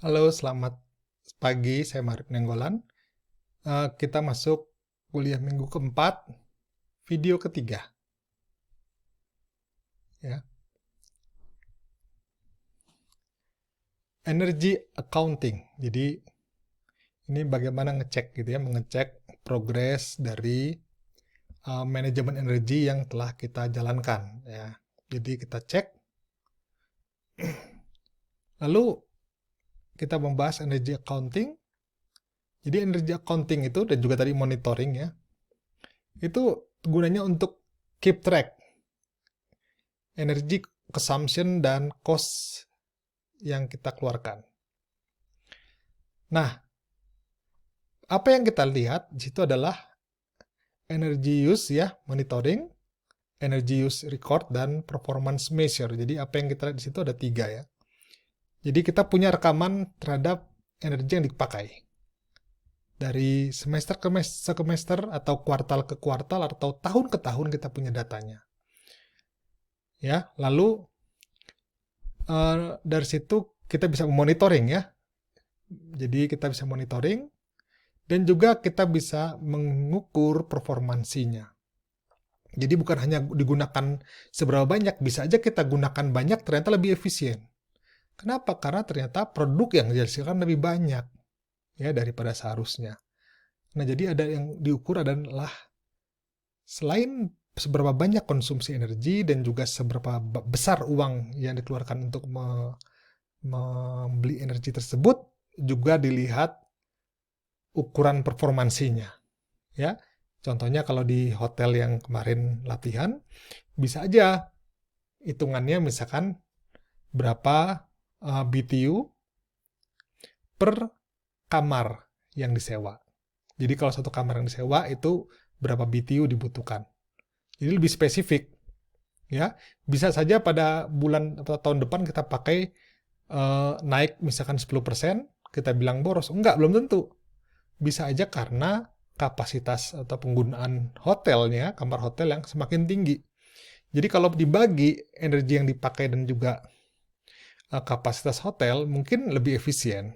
Halo, selamat pagi. Saya Mark Nenggolan. Kita masuk kuliah minggu keempat, video ketiga. Ya. Energy accounting. Jadi ini bagaimana ngecek gitu ya, mengecek progres dari manajemen energi yang telah kita jalankan. Ya. Jadi kita cek. Lalu kita membahas energy accounting. Jadi energy accounting itu dan juga tadi monitoring ya. Itu gunanya untuk keep track energy consumption dan cost yang kita keluarkan. Nah, apa yang kita lihat di situ adalah energy use ya, monitoring, energy use record, dan performance measure. Jadi apa yang kita lihat di situ ada 3 ya. Jadi kita punya rekaman terhadap energi yang dipakai. Dari semester ke semester atau kuartal ke kuartal atau tahun ke tahun kita punya datanya. Ya, lalu dari situ kita bisa monitoring ya. Jadi kita bisa monitoring dan juga kita bisa mengukur performansinya. Jadi bukan hanya digunakan seberapa banyak, bisa aja kita gunakan banyak ternyata lebih efisien. Kenapa? Karena ternyata produk yang dihasilkan lebih banyak ya daripada seharusnya. Nah, jadi ada yang diukur adalah selain seberapa banyak konsumsi energi dan juga seberapa besar uang yang dikeluarkan untuk membeli energi tersebut, juga dilihat ukuran performansinya. Ya, contohnya kalau di hotel yang kemarin latihan, bisa aja hitungannya misalkan berapa BTU per kamar yang disewa. Jadi kalau satu kamar yang disewa itu berapa BTU dibutuhkan. Jadi lebih spesifik. Ya, bisa saja pada bulan atau tahun depan kita pakai naik misalkan 10%, kita bilang boros. Enggak, belum tentu. Bisa aja karena kapasitas atau penggunaan hotelnya, kamar hotel yang semakin tinggi. Jadi kalau dibagi energi yang dipakai dan juga kapasitas hotel mungkin lebih efisien.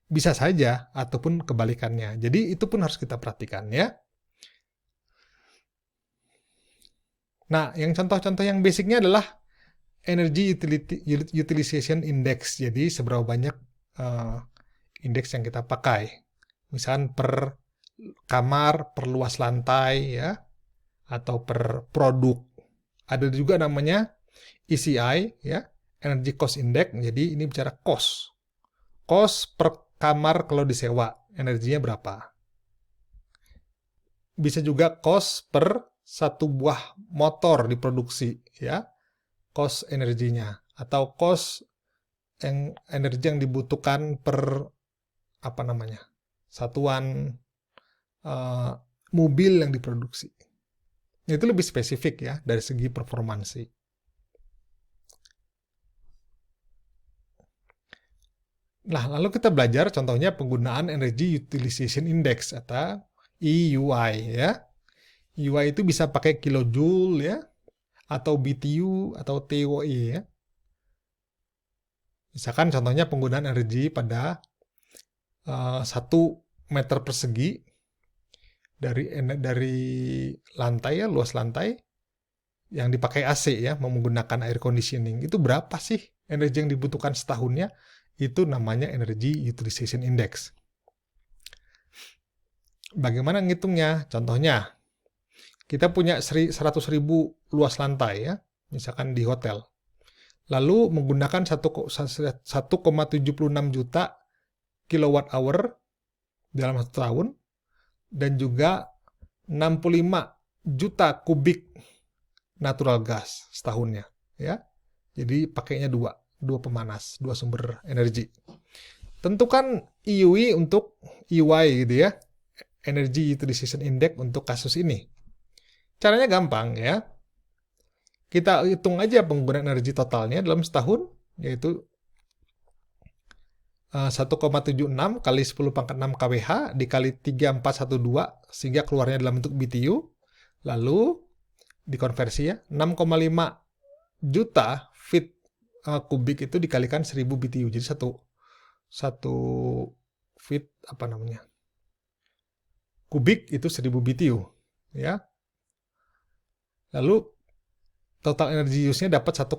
Bisa saja, ataupun kebalikannya. Jadi itu pun harus kita perhatikan ya. Nah, yang contoh-contoh yang basicnya adalah Energy Utilization Index. Jadi seberapa banyak indeks yang kita pakai. Misalkan per kamar, per luas lantai ya, atau per produk. Ada juga namanya ECI ya, Energy Cost Index. Jadi ini bicara cost. Cost per kamar kalau disewa, energinya berapa. Bisa juga cost per satu buah motor diproduksi ya, cost energinya, atau cost energi yang dibutuhkan per apa namanya, satuan mobil yang diproduksi. Itu lebih spesifik ya dari segi performansi. Nah, lalu kita belajar contohnya penggunaan Energy Utilization Index atau EUI ya. EUI itu bisa pakai kilojoule ya, atau BTU atau TOE ya. Misalkan contohnya penggunaan energi pada 1 meter persegi dari lantai ya, luas lantai yang dipakai AC ya, menggunakan air conditioning. Itu berapa sih energi yang dibutuhkan setahunnya? Itu namanya Energy Utilization Index. Bagaimana ngitungnya? Contohnya, kita punya 100.000 luas lantai ya, misalkan di hotel. Lalu menggunakan 1,76 juta kilowatt hour dalam 1 tahun, dan juga 65 juta kubik natural gas setahunnya ya. Jadi pakainya dua pemanas, 2 sumber energi. Tentukan EUI untuk EY gitu ya, Energy Utilization Index untuk kasus ini. Caranya gampang ya. Kita hitung aja penggunaan energi totalnya dalam setahun, yaitu 1,76 kali 10 pangkat 6 kWh dikali 3412 sehingga keluarnya dalam bentuk BTU. Lalu dikonversi ya, 6,5 juta feet kubik itu dikalikan 1000 BTU. Jadi satu feet kubik itu 1000 BTU, ya. Lalu total energy use-nya dapat 1,25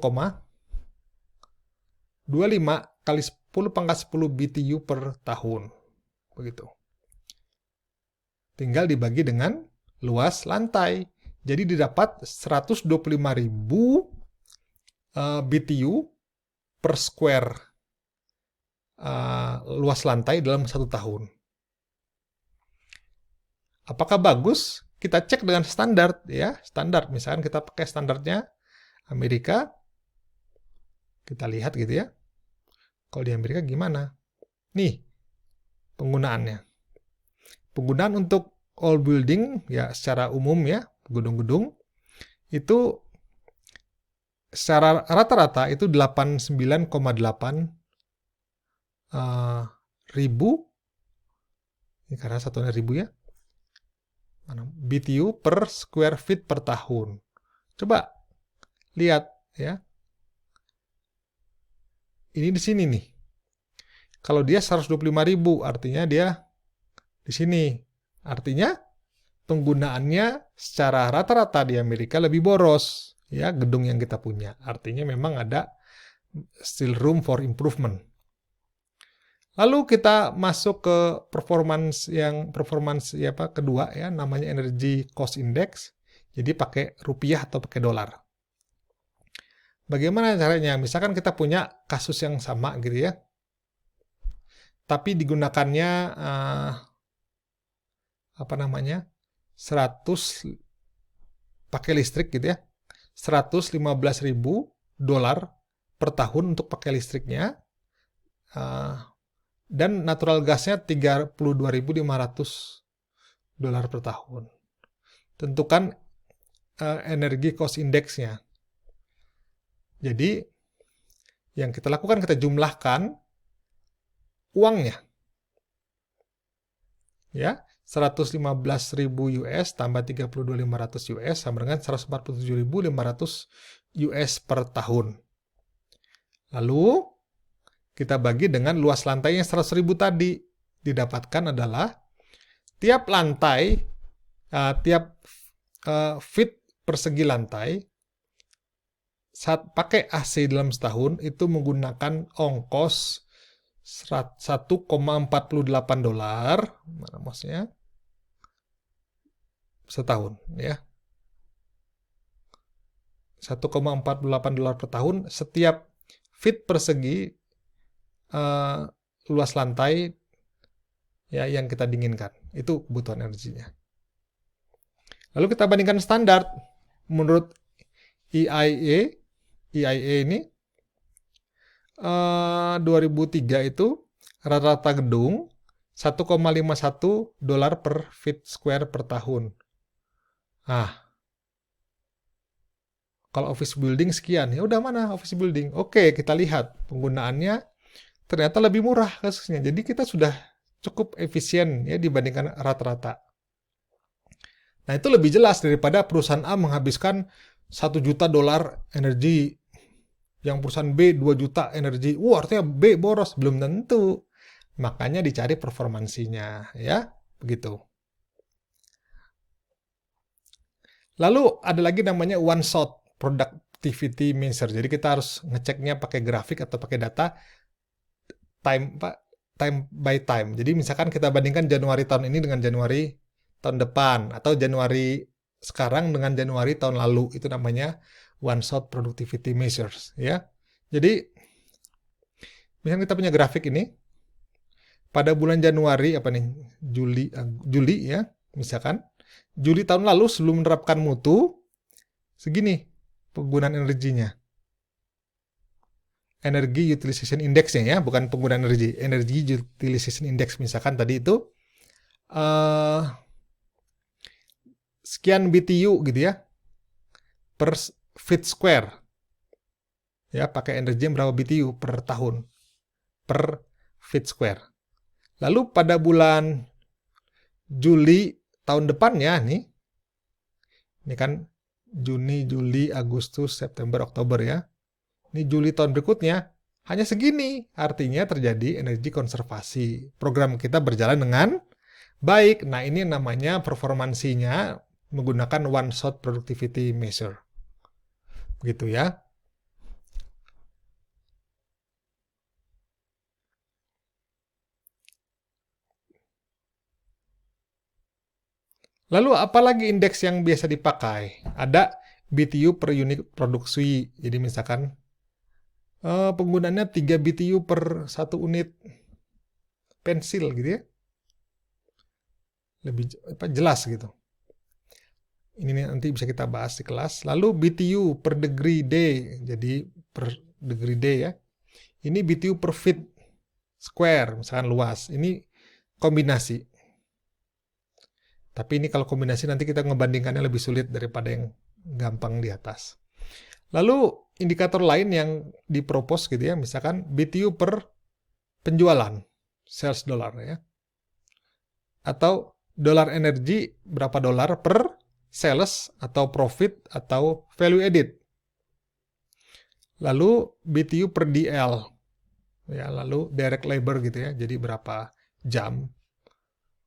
kali 10 pangkat 10 BTU per tahun. Begitu. Tinggal dibagi dengan luas lantai. Jadi didapat 125.000 BTU per square luas lantai dalam 1 tahun. Apakah bagus? Kita cek dengan standar, ya. Standar, misalkan kita pakai standarnya Amerika. Kita lihat gitu ya. Kalau di Amerika gimana? Nih, penggunaannya. Penggunaan untuk all building, ya secara umum ya, gedung-gedung, itu secara rata-rata itu 89,8 ribu, ini karena satunya ribu ya, BTU per square feet per tahun. Coba lihat ya. Ini di sini nih. Kalau dia 125.000, artinya dia di sini. Artinya penggunaannya secara rata-rata di Amerika lebih boros ya gedung yang kita punya. Artinya memang ada still room for improvement. Lalu kita masuk ke performance kedua ya, namanya energy cost index. Jadi pakai rupiah atau pakai dolar. Bagaimana caranya? Misalkan kita punya kasus yang sama gitu ya. Tapi digunakannya 100 pakai listrik gitu ya. $115.000 per tahun untuk pakai listriknya. Dan natural gasnya $32.500 per tahun. Tentukan energi cost index-nya. Jadi yang kita lakukan, kita jumlahkan uangnya. Ya, 115.000 US tambah 32.500 US sama dengan 147.500 US per tahun. Lalu kita bagi dengan luas lantai yang 100.000 tadi. Didapatkan adalah tiap lantai, tiap feet persegi lantai, saat pakai AC dalam setahun itu menggunakan ongkos $1,48, mana maksudnya, setahun ya. $1,48 per tahun setiap feet persegi luas lantai ya yang kita dinginkan. Itu kebutuhan energinya. Lalu kita bandingkan standar. Menurut EIA ini 2003 itu rata-rata gedung $1,51 per feet square per tahun. Kalau office building sekian, ya udah mana office building? Oke, kita lihat penggunaannya ternyata lebih murah kasusnya. Jadi kita sudah cukup efisien ya dibandingkan rata-rata. Nah, itu lebih jelas daripada perusahaan A menghabiskan $1 juta energi, yang perusahaan B 2 juta energi. Artinya B boros. Belum tentu. Makanya dicari performansinya, ya. Begitu. Lalu ada lagi namanya one shot productivity measure. Jadi kita harus ngeceknya pakai grafik atau pakai data time by time. Jadi misalkan kita bandingkan Januari tahun ini dengan Januari tahun depan, atau Januari sekarang dengan Januari tahun lalu. Itu namanya one shot productivity measures ya. Jadi misalnya kita punya grafik ini pada bulan Januari Juli ya, misalkan Juli tahun lalu sebelum menerapkan mutu segini penggunaan energinya. Energy utilization index-nya ya, bukan penggunaan energi. Energy utilization index misalkan tadi itu sekian BTU gitu ya per feet square. Ya, pakai energi yang berapa BTU per tahun per feet square. Lalu pada bulan Juli tahun depannya nih, ini kan Juni, Juli, Agustus, September, Oktober ya. Ini Juli tahun berikutnya hanya segini. Artinya terjadi energi konservasi. Program kita berjalan dengan baik. Nah, ini namanya performansinya menggunakan one shot productivity measure. Begitu ya. Lalu apalagi indeks yang biasa dipakai? Ada BTU per unit produksi. Jadi misalkan penggunaannya 3 BTU per 1 unit pensil gitu ya. Lebih jelas gitu. Ini nanti bisa kita bahas di kelas. Lalu BTU per degree day. Jadi per degree day ya. Ini BTU per feet square, misalkan luas. Ini kombinasi. Tapi ini kalau kombinasi nanti kita ngebandingkannya lebih sulit daripada yang gampang di atas. Lalu indikator lain yang dipropose gitu ya, misalkan BTU per penjualan, sales dollar ya. Atau dolar energi berapa dolar per sales atau profit atau value added. Lalu BTU per DL. Ya, lalu direct labor gitu ya. Jadi berapa jam.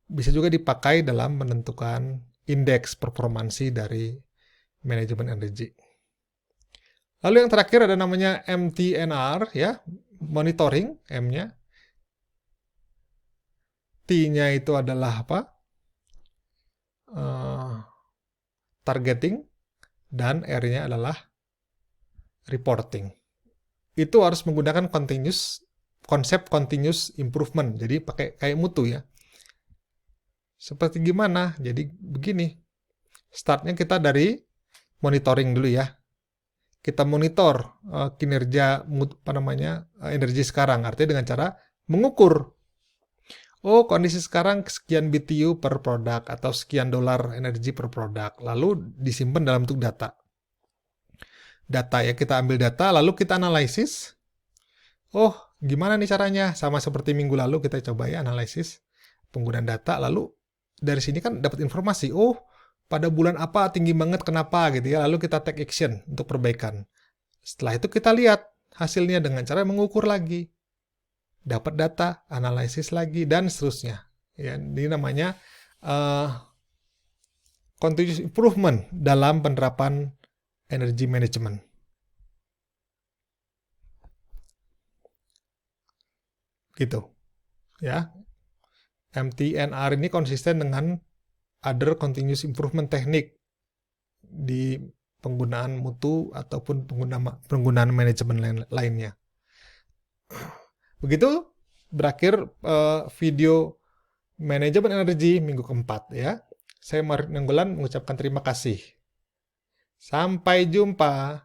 Bisa juga dipakai dalam menentukan indeks performansi dari manajemen energi. Lalu yang terakhir ada namanya MTNR ya, monitoring M-nya. T-nya itu adalah apa? Targeting, dan R-nya adalah reporting. Itu harus menggunakan konsep continuous improvement. Jadi pakai kayak mutu ya. Seperti gimana? Jadi begini. Startnya kita dari monitoring dulu ya. Kita monitor kinerja energi sekarang. Artinya dengan cara mengukur. Oh, kondisi sekarang sekian BTU per produk atau sekian dolar energi per produk. Lalu disimpan dalam bentuk data. Data ya, kita ambil data, lalu kita analisis. Oh, gimana nih caranya? Sama seperti minggu lalu kita coba ya analisis penggunaan data. Lalu dari sini kan dapat informasi. Oh, pada bulan apa tinggi banget, kenapa gitu ya. Lalu kita take action untuk perbaikan. Setelah itu kita lihat hasilnya dengan cara mengukur lagi. Dapat data, analisis lagi, dan seterusnya. Ya, ini namanya continuous improvement dalam penerapan energy management. Gitu. Ya. MTNR ini konsisten dengan other continuous improvement teknik di penggunaan mutu ataupun penggunaan manajemen lainnya. Begitu berakhir video manajemen energi minggu keempat ya. Saya Mark Nenggolan mengucapkan terima kasih. Sampai jumpa.